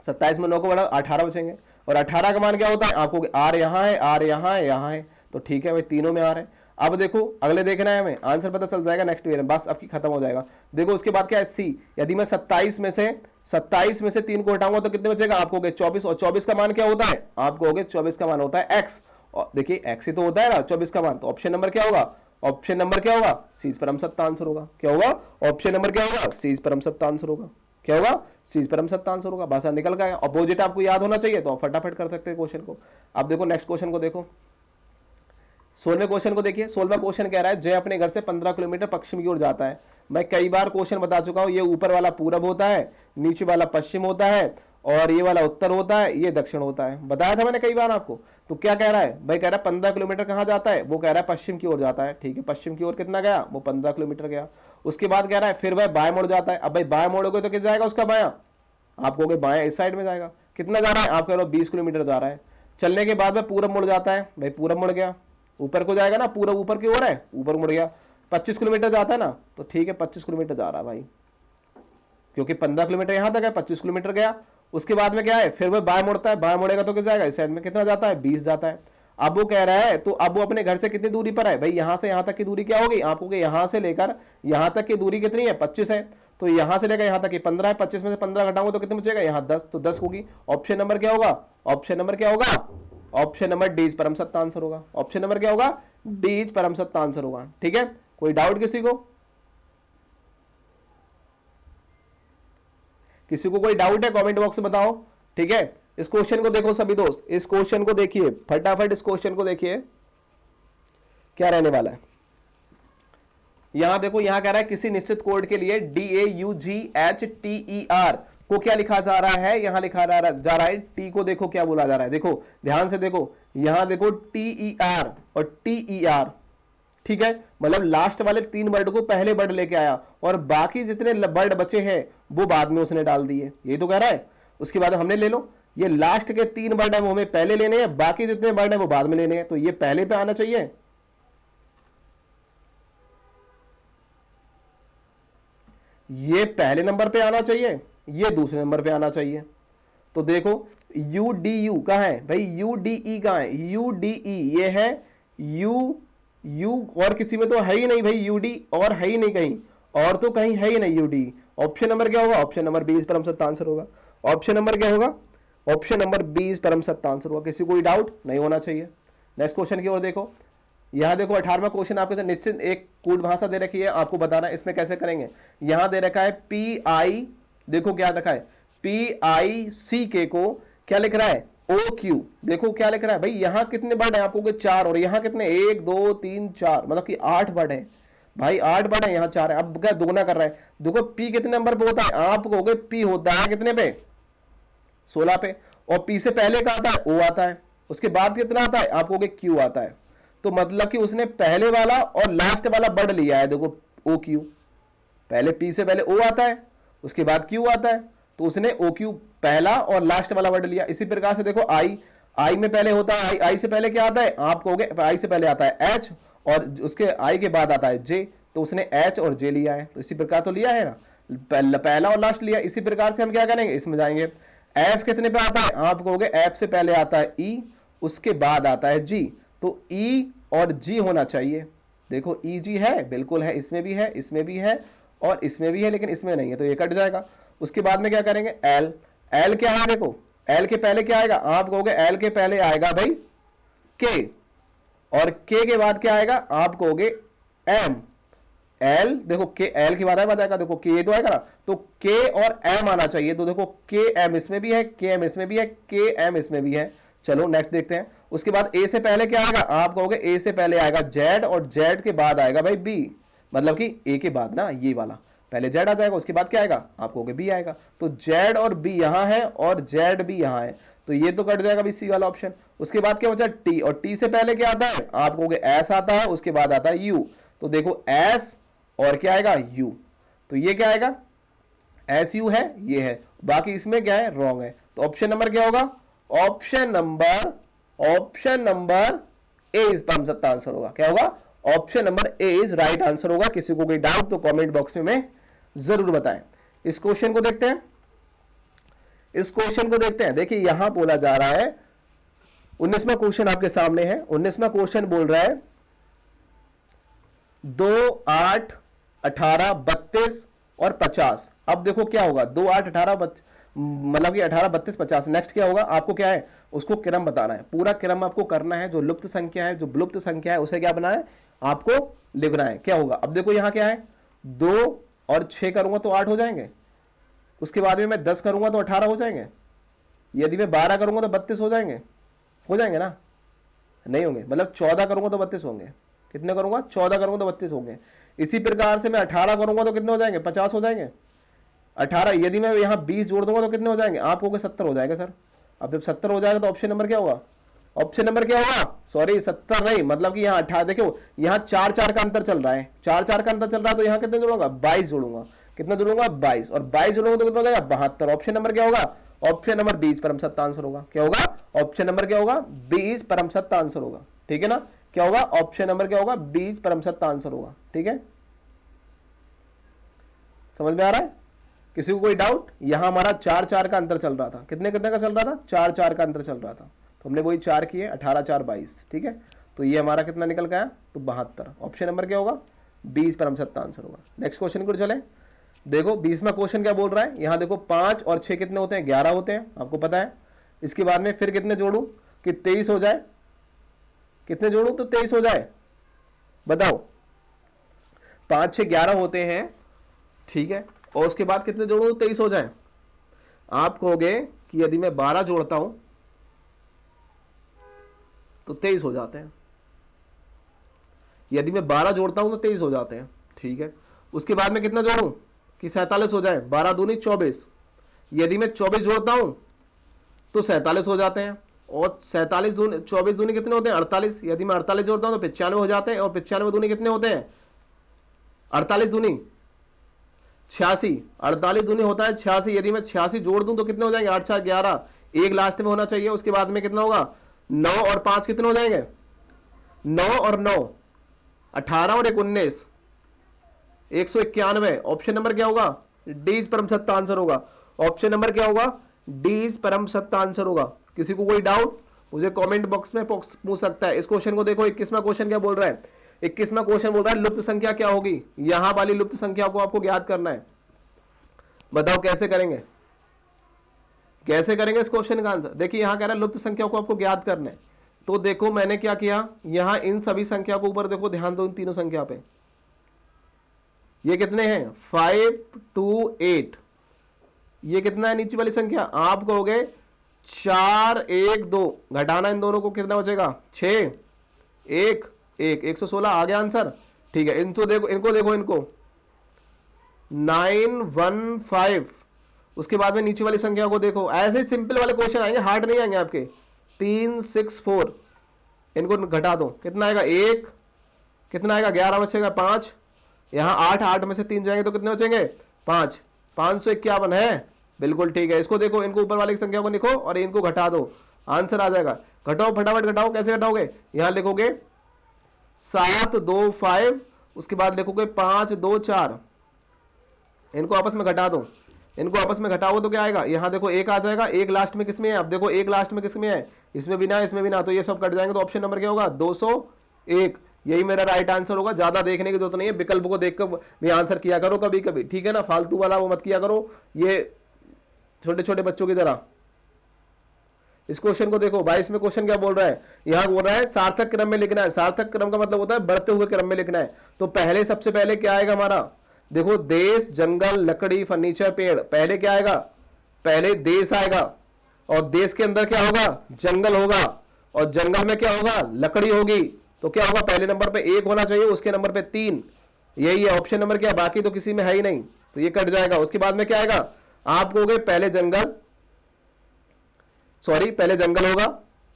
Speaker 1: 27 में 9 को घटाओ 18 बचेंगे। और 18 का मान क्या होता है? आपको आर यहां है, आर यहां है, यहां है, तो ठीक है भाई तीनों में आर है। अब देखो अगले देखना है हमें, आंसर पता चल जाएगा नेक्स्ट ईयर में, बस आपकी खत्म हो जाएगा। देखो उसके बाद क्या है? सी, यदि मैं 27 में से 3 को हटाऊंगा तो कितने बचेगा? आप कहोगे 24, और 24 का मान क्या होता है? आप कहोगे 24 का मान होता है एक्स, और देखिए एक्स ही तो होता है ना 24 का मान। तो ऑप्शन नंबर क्या होगा? ऑप्शन नंबर क्या होगा? सी परम सत्य आंसर होगा। क्या होगा? ऑप्शन नंबर क्या होगा? सी परम सत्य आंसर होगा। क्या होगा? सी परम सत्य आंसर होगा। भाषा निकल गया। अपोजिट आपको याद होना चाहिए तो आप फटाफट कर सकते हैं क्वेश्चन को। अब देखो नेक्स्ट क्वेश्चन को देखो, 16वें क्वेश्चन को देखिए। 16वां क्वेश्चन कह रहा है जय अपने घर से 15 किलोमीटर पश्चिम की ओर जाता है। मैं कई बार क्वेश्चन बता चुका हूं, ये ऊपर वाला पूरब होता है, नीचे वाला पश्चिम होता है, और ये वाला उत्तर होता है, ये दक्षिण होता है। बताया था मैंने कई बार आपको। तो क्या कह रहा है भाई? कह रहा है 15 किलोमीटर कहां जाता है? वो कह रहा है पश्चिम की ओर जाता है। ठीक है, पश्चिम की ओर कितना गया? वो 15 किलोमीटर गया। उसके बाद कह रहा है फिर वह बाएं मुड़ जाता है। अब भाई बाएं मुड़ोगे तो कितना जाएगा उसका बायां? आप कहोगे बायां इस साइड में जाएगा। कितना जा रहा है? आप कह रहे हो 20 किलोमीटर जा रहा है। चलने के बाद वह पूरब मुड़ जाता है। भाई पूरब मुड़ गया, ऊपर को जाएगा ना, पूरब ऊपर की ओर है, ऊपर मुड़ गया। 25 किलोमीटर जाता है ना, तो ठीक है 25 किलोमीटर जा रहा है भाई, क्योंकि 15 किलोमीटर यहां तक है, 25 किलोमीटर गया। उसके बाद में क्या है? फिर वह बाएं मुड़ता है, बाएं मुड़ेगा तो क्या जाएगा? इस साइड में कितना जाता है? 20 जाता है। अब वो कह रहा है, तो अब वो अपने घर से कितनी दूरी पर है भाई, यहां से यहां तक की दूरी क्या होगी आपको, यहां से लेकर यहां तक की दूरी कितनी है 25 है, तो यहां से लेकर यहां तक की 15 है, 25 में से 15 घटाऊंगा तो कितने बचेगा यहाँ 10, तो 10 होगी। ऑप्शन नंबर क्या होगा, ऑप्शन नंबर क्या होगा, ऑप्शन नंबर डी इज परम सत्य आंसर होगा। ऑप्शन नंबर क्या होगा, डी इज परम सत्य आंसर होगा। ठीक है, कोई डाउट किसी को, किसी को कोई डाउट है कमेंट बॉक्स में बताओ। ठीक है, इस क्वेश्चन को देखो सभी दोस्त, इस क्वेश्चन को देखिए फटाफट, इस क्वेश्चन को देखिए क्या रहने वाला है। यहां देखो, यहां कह रहा है किसी निश्चित कोड के लिए DAUGHTER को क्या लिखा जा रहा है, यहां लिखा जा रहा है टी को, देखो क्या बोला जा रहा है, देखो ध्यान से देखो, यहां देखो TER और TER। ठीक है, मतलब लास्ट वाले 3 वर्ड को पहले वर्ड लेके आया और बाकी जितने वर्ड बचे हैं वो बाद में उसने डाल दिए, ये तो कह रहा है। उसके बाद हमने ले लो, ये लास्ट के 3 वर्ड है वो हमें पहले लेने हैं, बाकी जितने वर्ड है वो बाद में लेने हैं, तो ये पहले पे आना चाहिए, ये पहले नंबर पे आना चाहिए, ये दूसरे नंबर पे आना चाहिए। तो देखो UDU कहां है भाई, UDE कहां है, UDE ये है यू और किसी में तो है ही नहीं भाई, UD और है ही नहीं कहीं, और तो कहीं है ही नहीं UD। ऑप्शन नंबर क्या होगा, ऑप्शन नंबर 20 परम सत्य आंसर होगा। ऑप्शन नंबर क्या होगा, ऑप्शन नंबर 20 परम सत्य आंसर होगा। किसी कोई डाउट नहीं होना चाहिए। नेक्स्ट क्वेश्चन की ओर देखो, यहां देखो 18वां क्वेश्चन आपके साथ निश्चित एक कूट भाषा दे रखी है, आपको बताना है इसमें कैसे करेंगे। यहां दे रखा है PI, देखो क्या रखा है PICK को क्या लिख रहा है OQ, देखो क्या लिख रहा है भाई, यहां कितने वर्ड है आपको 4 और यहां कितने 1 2 3 4, मतलब कि 8 वर्ड है भाई, 8 वर्ड है, यहां 4 है। अब क्या दोगुना कर रहा है, देखो P कितने नंबर पे होता है, आप कहोगे P होता है कितने पे 16 पे, और P से पहले का आता है O आता है, उसके बाद कितना आता है आप कहोगे Q आता है। तो मतलब कि उसने पहले वाला और लास्ट वाला वर्ड लिया है, देखो OQ, पहले P से पहले O आता है, उसके बाद Q आता है, तो उसने OQ पहला और लास्ट वाला वर्ड लिया। इसी प्रकार से देखो I में पहले होता है, I से पहले क्या आता है आप कहोगे, I से पहले आता है H और उसके I के बाद आता है J, तो उसने H और J लिया है, तो इसी प्रकार तो लिया है ना, पहला और लास्ट लिया। इसी प्रकार से हम क्या करेंगे, इसमें जाएंगे F कितने पे आता है आप कहोगे F से पहले आता है E, उसके बाद आता है G, तो E और G होना चाहिए। देखो EG है, बिल्कुल है, इसमें भी है, इसमें भी है और इसमें भी है, लेकिन इसमें नहीं है, तो ये कट जाएगा। उसके बाद में क्या करेंगे L क्या है, देखो L के पहले क्या आएगा आप कहोगे, L के पहले आएगा भाई K, और K के बाद क्या आएगा आप कहोगे M। L देखो K, L के बाद आएगा, देखो K तो आएगा ना, तो K और M आना चाहिए, तो देखो KM इसमें भी है, KM इसमें भी है, KM इसमें भी है। चलो नेक्स्ट देखते हैं। उसके बाद A से पहले क्या आएगा आप कहोगे, A से पहले आएगा Z और Z के बाद आएगा भाई B, मतलब कि A के बाद ना ये वाला पहले Z आ जाएगा, उसके बाद क्या आएगा आप कहोगे B आएगा, तो Z और B यहां है और Z भी यहां है, तो ये तो कट जाएगा C वाला ऑप्शन। उसके बाद क्या बचा T, और T से पहले क्या आता है आप कहोगे S आता है, उसके बाद आता है U, तो देखो S और क्या आएगा U, तो ये क्या आएगा SU है, ये है, बाकी इसमें क्या है रॉन्ग है। तो ऑप्शन नंबर क्या होगा, ऑप्शन नंबर ए इज परम सत्य आंसर होगा। क्या होगा, option number A is right answer होगा। किसी को कोई डाउट तो कमेंट बॉक्स में जरूर बताएं। इस क्वेश्चन को देखते हैं, इस क्वेश्चन को देखते हैं। देखिए यहां बोला जा रहा है 19वां क्वेश्चन आपके सामने है। 19वां क्वेश्चन बोल रहा है 2 8 18 32 और 50। अब देखो क्या होगा 2 8 18 मतलब कि 18 32 50। नेक्स्ट क्या होगा आपको क्या है उसको क्रम बताना है, पूरा क्रम आपको करना है। जो लुप्त संख्या है, जो विलुप्त संख्या है उसे क्या बनाना है आपको लिखना है। क्या होगा अब देखो यहां क्या है 2 और 6 करूंगा तो 8 हो जाएंगे, उसके बाद में मैं 10 करूंगा तो 18 हो जाएंगे, यदि मैं 12 करूंगा तो 32 हो जाएंगे ना, नहीं होंगे, मतलब 14 करूंगा तो 32 होंगे। कितने करूंगा 14 करूंगा तो 32 होंगे। इसी प्रकार से मैं 18 करूंगा तो कितने हो जाएंगे 50 हो जाएंगे। 18 यदि मैं यहां 20 जोड़ दूंगा तो कितने हो जाएंगे आप कहोगे 70 हो जाएगा सर। अब जब 70 हो जाएगा तो ऑप्शन नंबर क्या होगा, ऑप्शन नंबर क्या होगा, सॉरी 70 नहीं, मतलब कि यहाँ 18 देखो यहाँ 4 4 का अंतर चल रहा है, 4 4 का अंतर चल रहा है, तो यहाँ कितने जोड़ूंगा 22 जोड़ूंगा। कितना जोड़ूंगा 22, और 22 जोड़ूंगा तो कितना हो जाएगा 72। ऑप्शन नंबर क्या होगा, ऑप्शन नंबर 20 परम सत्य आंसर होगा। क्या होगा ऑप्शन नंबर क्या होगा 20 परम सत्य आंसर होगा। ठीक है ना, क्या होगा ऑप्शन नंबर क्या होगा 20 परम सत्य आंसर होगा। ठीक है, समझ में आ रहा है किसी को कोई डाउट। यहां हमारा 4 4 का अंतर चल रहा था, कितने कितने का चल रहा था 4 4 का अंतर चल रहा था। तो हमने वही 4 किए, 18 4 22, ठीक है। तो ये हमारा कितना निकल गया, तो 72। ऑप्शन नंबर क्या होगा, 20 परम सत्ता आंसर होगा। नेक्स्ट क्वेश्चन को चले, देखो 20वां क्वेश्चन क्या बोल रहा है, यहां देखो 5 और 6 कितने होते हैं, 11 होते हैं, आपको पता है। इसके बाद में फिर कितने जोड़ू कि 23 हो जाए, कितने जोड़ू तो 23 हो जाए, बताओ। 5 6 11 होते हैं, ठीक है, और उसके बाद कितने जोड़ू तो 23 हो जाए। आप कहोगे कि यदि मैं 12 जोड़ता हूं तो 23 हो जाते हैं, यदि मैं 12 जोड़ता हूं तो 23 हो जाते हैं, ठीक है। उसके बाद में कितना जोड़ूं कि 47 हो जाए, 12 दूनी 24, यदि मैं 24 जोड़ता हूं तो 47 हो जाते हैं, और 47 दूनी 24 दूनी कितने होते हैं, 48, यदि मैं 48 जोड़ता हूं तो 95 हो जाते हैं, और 95 दूनी कितने होते हैं, 48 दूनी 86, 48 दूनी होता है 86, यदि मैं 86 जोड़ दूं तो कितने हो जाएंगे, 8 4 11, एक लास्ट में होना चाहिए। उसके बाद में कितना होगा, 9 और 5 कितने हो जाएंगे, 9 और 9 18 और 1 19, 191। ऑप्शन नंबर क्या होगा, डी परम सत्ता आंसर होगा। ऑप्शन नंबर क्या होगा, डी परम सत्ता आंसर होगा। किसी को कोई डाउट मुझे कमेंट बॉक्स में पूछ सकता है। इस क्वेश्चन को देखो, 21वां क्वेश्चन क्या बोल रहा है, 21वां क्वेश्चन बोल रहा है लुप्त संख्या क्या होगी। यहां वाली लुप्त संख्या को आपको ज्ञात करना है, बताओ कैसे करेंगे, कैसे करेंगे इस क्वेश्चन का आंसर। देखिए यहां कह रहा है लुप्त संख्या को आपको ज्ञात करना है, तो देखो मैंने क्या किया, यहां इन सभी संख्या को ऊपर देखो, ध्यान दो इन तीनों संख्या पे, ये कितने हैं 5 2 8, ये कितना है नीचे वाली संख्या, आप कहोगे 4 1 2, घटाना इन दोनों को कितना बचेगा 6 1 1, 116 आ गया आंसर, ठीक है। इनको देखो, इनको देखो, इनको 9 1 5, उसके बाद में नीचे वाली संख्या को देखो। ऐसे ही सिंपल वाले क्वेश्चन आएंगे, हार्ड नहीं आएंगे आपके। 3 6 4, इनको घटा दो, कितना आएगा 1, कितना आएगा 11 बचेगा 5, यहां 8 8 में से 3 जाएंगे तो कितने बचेंगे 5, 551 है, बिल्कुल ठीक है। इसको देखो, इनको ऊपर वाली संख्या को लिखो और इनको घटा दो, आंसर आ जाएगा। घटाओ फटाफट घटाओ, कैसे घटाओगे, यहां लिखोगे 7 2 5, उसके बाद लिखोगे 5 2 4, इनको आपस में घटा दो, इनको आपस में घटाओ तो क्या आएगा, यहां देखो 1 आ जाएगा, 1 लास्ट में किसमें है, अब देखो 1 लास्ट में किसमें है, इसमें भी ना इसमें भी ना, तो ये सब कट जाएंगे। तो ऑप्शन नंबर क्या होगा 201, यही मेरा राइट आंसर होगा। ज्यादा देखने की जरूरत नहीं है, विकल्प को देखकर भी आंसर किया करो कभी कभी, ठीक है ना, फालतू वाला वो मत किया करो, ये छोटे छोटे बच्चों की तरह। इस क्वेश्चन को देखो, 22वें क्वेश्चन क्या बोल रहा है, यहां बोल रहा है सार्थक क्रम में लिखना है। सार्थक क्रम का मतलब होता है बढ़ते हुए क्रम में लिखना है। तो पहले सबसे पहले क्या आएगा हमारा, देखो देश जंगल लकड़ी फर्नीचर पेड़, पहले क्या आएगा, पहले देश आएगा, और देश के अंदर क्या होगा, जंगल होगा, और जंगल में क्या होगा, लकड़ी होगी। तो क्या होगा, पहले नंबर पे 1 होना चाहिए, उसके नंबर पे 3, यही है ऑप्शन नंबर क्या, बाकी तो किसी में है ही नहीं, तो ये कट जाएगा। उसके बाद में क्या आएगा, आप कहोगे पहले जंगल, सॉरी पहले जंगल होगा,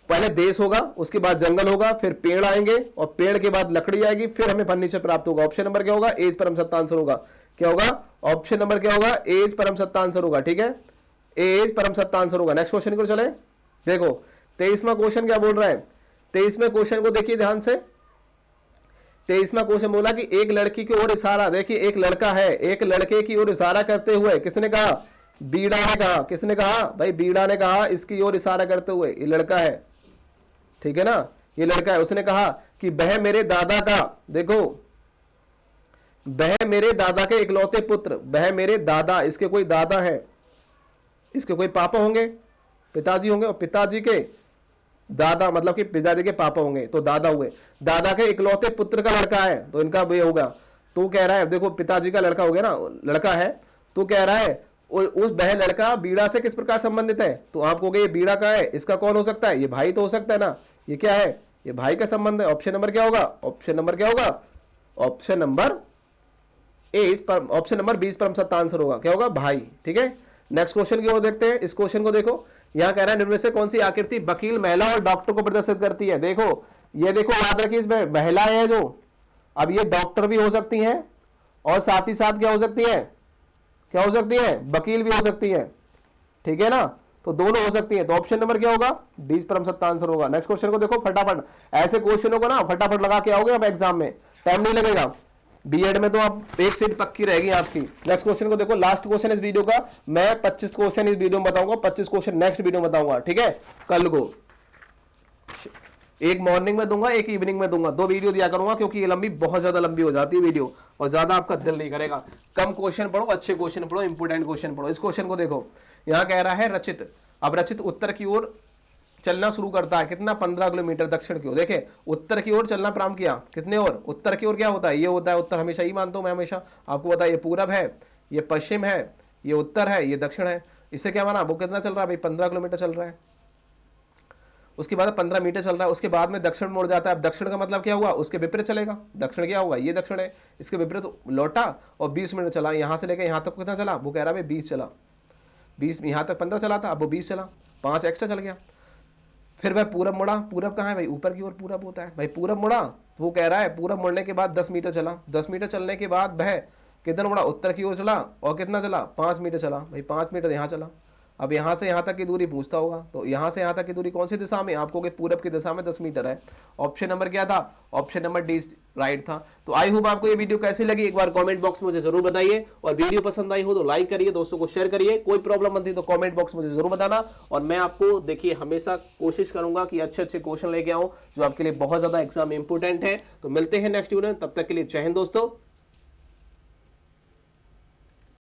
Speaker 1: पहले देश होगा, उसके बाद जंगल होगा, फिर पेड़ आएंगे, और पेड़ के बाद लकड़ी आएगी, फिर हमें फर्नीचर प्राप्त होगा। ऑप्शन नंबर क्या होगा, एज परम सत्ता आंसर होगा। क्या होगा, ऑप्शन नंबर क्या होगा, एज परम सत्ता आंसर होगा, ठीक है, एज परम सत्ता आंसर होगा। नेक्स्ट क्वेश्चन को चले, देखो 23वां क्वेश्चन क्या बोल रहा है। 23वें क्वेश्चन को देखिए ध्यान से, 23वां क्वेश्चन बोला कि एक लड़की की ओर इशारा, देखिए एक लड़का है, एक लड़के की ओर इशारा करते हुए, किसने कहा, बीड़ा ने कहा, किसने कहा भाई, बीड़ा ने कहा इसकी ओर इशारा करते हुए, ये लड़का है, ठीक है ना, ये लड़का है, उसने कहा कि वह मेरे दादा का, देखो वह मेरे दादा के इकलौते पुत्र, वह मेरे दादा, इसके कोई दादा है, इसके कोई पापा होंगे, पिताजी होंगे, और पिताजी के दादा मतलब कि पिताजी के पापा होंगे, तो दादा हुए, दादा के इकलौते पुत्र का लड़का है, तो इनका ये होगा। तो कह रहा है, देखो पिताजी का लड़का हो गया ना, लड़का है, तो कह रहा है उस वह लड़का बीड़ा से किस प्रकार संबंधित है। तो आप कहोगे ये बीड़ा का है, इसका कौन हो सकता है, ये भाई तो हो सकता है ना, ये क्या है, ये भाई का संबंध है। ऑप्शन नंबर क्या होगा, ऑप्शन नंबर क्या होगा, ऑप्शन नंबर ऑप्शन नंबर 20 परम सत्ता आंसर होगा, क्या होगा, भाई, ठीक है। नेक्स्ट क्वेश्चन की ओर देखते हैं। इस क्वेश्चन को देखो, यहां कह रहा है निम्न में से कौन सी आकृति वकील महिला और डॉक्टर को प्रदर्शित करती है। देखो ये देखो, याद रखिए इसमें महिला है जो, अब ये डॉक्टर भी हो सकती है, और साथ ही साथ क्या हो सकती है, क्या हो सकती है, वकील भी हो सकती है, ठीक है ना, तो दोनों हो सकती है। तो ऑप्शन नंबर क्या होगा, डी परम सत्ता आंसर होगा। नेक्स्ट क्वेश्चन को देखो फटाफट, ऐसे क्वेश्चनों को ना फटाफट लगा के आओगे आप एग्जाम में, टाइम नहीं लगेगा, बीएड में तो आप एक सीट पक्की रहेगी आपकी। नेक्स्ट क्वेश्चन को देखो, लास्ट क्वेश्चन इस वीडियो का, मैं 25 क्वेश्चन इस वीडियो में बताऊंगा, 25 क्वेश्चन नेक्स्ट वीडियो में बताऊंगा, ठीक है, कल को। एक मॉर्निंग में दूंगा, एक इवनिंग में दूंगा, 2 वीडियो दिया करूंगा, क्योंकि ये लंबी, बहुत ज्यादा लंबी हो जाती है वीडियो और ज्यादा आपका दिल नहीं करेगा। कम क्वेश्चन पढ़ो, अच्छे क्वेश्चन पढ़ो, इंपोर्टेंट क्वेश्चन पढ़ो। इस क्वेश्चन को देखो, यहाँ कह रहा है रचित, अब रचित उत्तर की ओर चलना शुरू करता है, कितना, 15 किलोमीटर दक्षिण की ओर। देखे उत्तर की ओर चलना प्रारंभ किया, कितने ओर, उत्तर की ओर क्या होता है, ये होता है उत्तर, हमेशा ही मानता हूं मैं, हमेशा आपको पता है, ये पूरब है, ये पश्चिम है, ये उत्तर है, ये दक्षिण है। इससे क्या माना, वो कितना चल रहा है भाई, 15 किलोमीटर चल रहा है। उसके बाद 15 मीटर चल रहा है, उसके बाद में दक्षिण मुड़ जाता है। अब दक्षिण का मतलब क्या हुआ, उसके विपरीत चलेगा। दक्षिण क्या होगा, ये दक्षिण है, इसके विपरीत लौटा और 20 मिनट चला। यहां से लेकर यहां तक कितना चला, वो कह रहा है 20 चला, 20, यहां तक 15 चला था, अब वो 20 चला, 5 एक्स्ट्रा चल गया। फिर भाई पूरब मुड़ा, पूरब कहाँ है भाई, ऊपर की ओर पूरब होता है भाई। पूरब मुड़ा तो वो कह रहा है पूरब मुड़ने के बाद 10 मीटर चला, 10 मीटर चलने के बाद वह कितना मुड़ा, उत्तर की ओर चला और कितना चला, 5 मीटर चला भाई, 5 मीटर यहाँ चला। अब यहाँ से यहाँ तक की दूरी पूछता होगा, तो यहाँ से यहाँ तक की दूरी कौन सी दिशा में, आपको कि पूरब की दिशा में 10 मीटर है। ऑप्शन नंबर क्या था, ऑप्शन नंबर डी राइट था। तो आई होप आपको ये वीडियो कैसी लगी, एक बार कमेंट बॉक्स में मुझे जरूर बताइए, और वीडियो पसंद आई हो तो लाइक करिए, दोस्तों को शेयर करिए। कोई प्रॉब्लम बनती तो कमेंट बॉक्स में मुझे जरूर बताना, और मैं आपको देखिए हमेशा कोशिश करूंगा कि अच्छे अच्छे क्वेश्चन लेके आऊं जो आपके लिए बहुत ज्यादा एग्जाम इंपोर्टेंट है। तो मिलते हैं नेक्स्ट वीडियो में, तब तक के लिए जय हिंद दोस्तों।